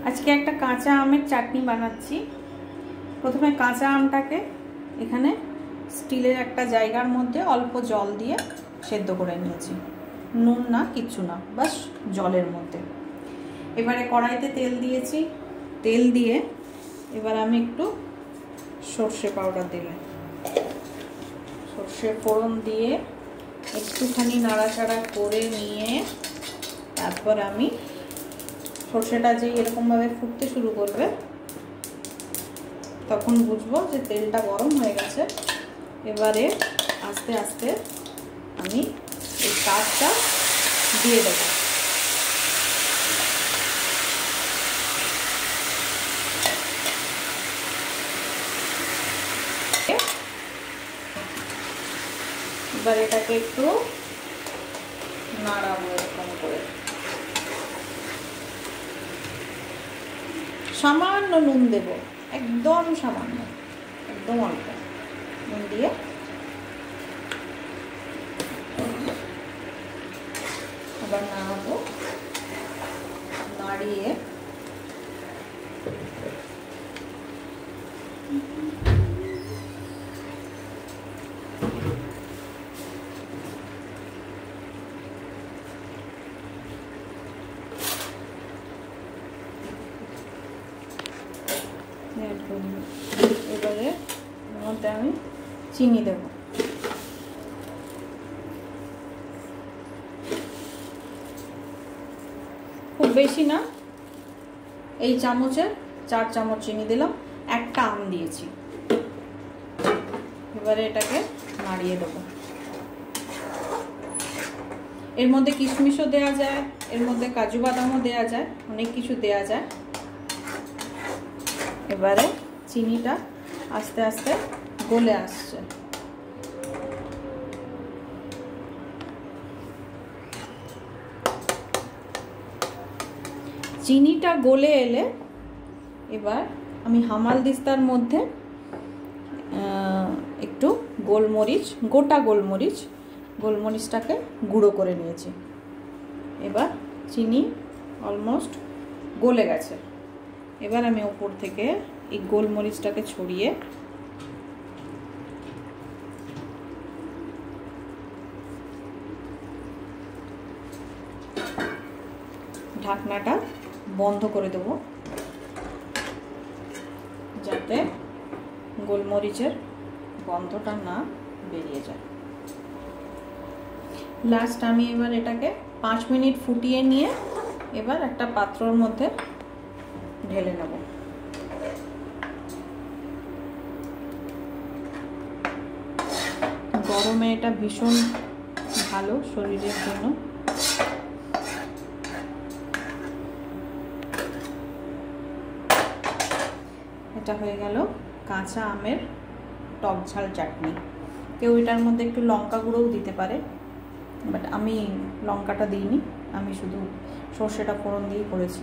আজকে একটা কাঁচা আমের চাটনি বানাচ্ছি। প্রথমে কাঁচা আমটাকে এখানে স্টিলের একটা জায়গার মধ্যে অল্প জল দিয়ে সেদ্ধ করে নিয়েছি, নুন না, কিচ্ছু না, বাস জলের মধ্যে। এবারে কড়াইতে তেল দিয়েছি, তেল দিয়ে এবার আমি একটু সর্ষে পাউডার দিলাম, সর্ষে ফোড়ন দিয়ে একটুখানি নাড়াচাড়া করে নিয়ে তারপর আমি সর্ষেটা যে এরকমভাবে ফুটতে শুরু করবে তখন বুঝবো যে তেলটা গরম হয়ে গেছে। এবারে আস্তে আস্তে আমি এই কাঠটা দিয়ে দেবো। এবার এটাকে একটু নাড়াবো এরকম করে, সামান্য নুন দেব, একদম সামান্য, একদম অল্প নুন দিয়ে আবার নাড়াবো। নাড়িয়ে এবারে এর মধ্যে আমি চিনি দেব। খুব বেশি না, এই চামচের 4 চামচ চিনি দিলাম, একটা আম দিয়েছি। এবারে এটাকে নাড়িয়ে দেবো। এর মধ্যে কিশমিশও দেওয়া যায়, এর মধ্যে কাজু বাদামও দেওয়া যায়, অনেক কিছু দেওয়া যায়। এবারে চিনিটা আস্তে আস্তে গলে আসছে। চিনিটা গলে এলে এবার আমি হামালদিস্তার মধ্যে একটু গোলমরিচ, গোটা গোলমরিচটাকে গুঁড়ো করে নিয়েছি। এবার চিনি অলমোস্ট গলে গেছে। এবার আমি উপর থেকে এই গোলমরিচটাকে ছড়িয়ে ঢাকনাটা বন্ধ করে দেবো যাতে গোলমরিচের গন্ধটা না বেরিয়ে যায়। লাস্ট আমি এবার এটাকে 5 মিনিট ফুটিয়ে নিয়ে এবার একটা পাত্রর মধ্যে ঢেলে নেব। গরমে এটা ভীষণ ভালো শরীরের জন্য। এটা হয়ে গেল কাঁচা আমের টক ঝাল চাটনি। কেউ এটার মধ্যে একটু লঙ্কা গুঁড়োও দিতে পারে, বাট আমি লঙ্কাটা দিইনি, আমি শুধু সর্ষেটা ফোড়ন দিয়েই করেছি।